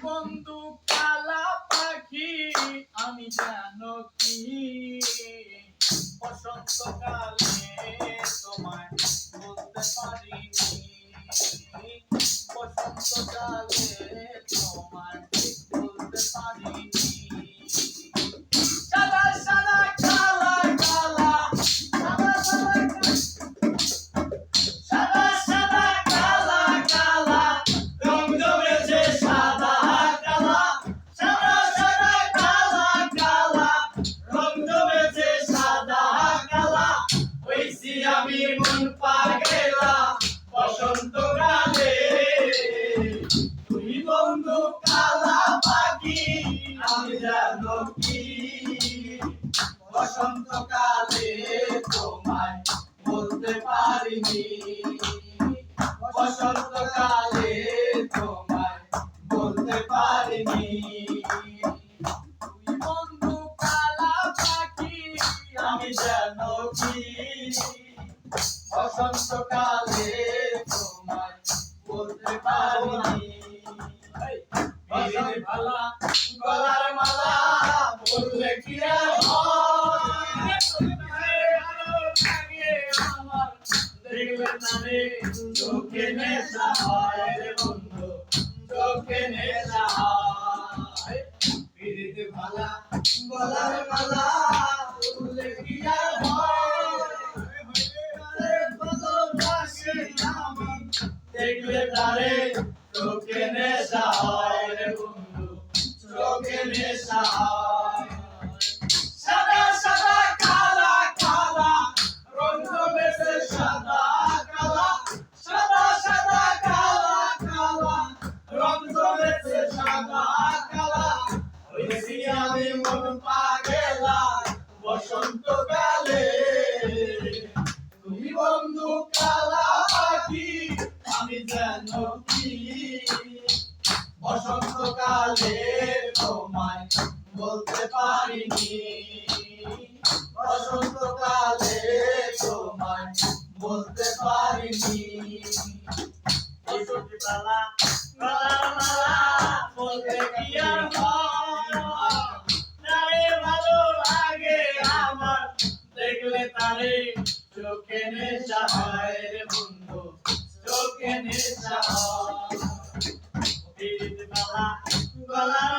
বন্ধু কালা পাখি আমি জানো কি বসন্তকালে তোমায় বলতে পারিনি বসন্তকালে তোমায় বলতে পারিনি সাদা সাদা কালা কালা সাদা সাদা সাদা কালা কালা রং জমেছে সাদা কালা সাদা সাদা কালা কালা রং জমেছে সাদা কালা হইছি আমি মন পাগেলা বসন্তকালে তুমি বন্ধু কালা পাখি আমি জানো কি বসন্তকালে তোমায় বলতে পারিনি বসন্তকালে তোমায় বলতে পারিনি তুমি বন্ধু কালা পাখি আমি জানো কি বসন্তকালে তোমায় বলতে পারিনি বসন্ত ভালা গলার মালা বললে কি আর দেখলে তারে চোখে নেশা হয় রে বন্ধু চোখে নেশা হয় পিরিতে ভালা গলার মালা বললে কি আর দেখলে তারে চোখে নেশা হয় রে বন্ধু চোখে নেশা হয় সাদা সাদা কালা কালা রং জমেছে সাদা কালা সাদা সাদা কালা কালা রং জমেছে সাদা কালা হইছি আমি মন পাগেলা বসন্তকালে তুমি বন্ধু কালা পাখি আমি জানো কি বসন্তকালে তোমায় বলতে পারিনি বসন্তকালে তোমায় বলতে পারিনি বসন্তী পালা গলার মালা বলতে কি আর তারে ভালো লাগে আমার দেখলে তারে চোখে নেশা হয় রে বন্ধু চোখে নেশা হয় গলার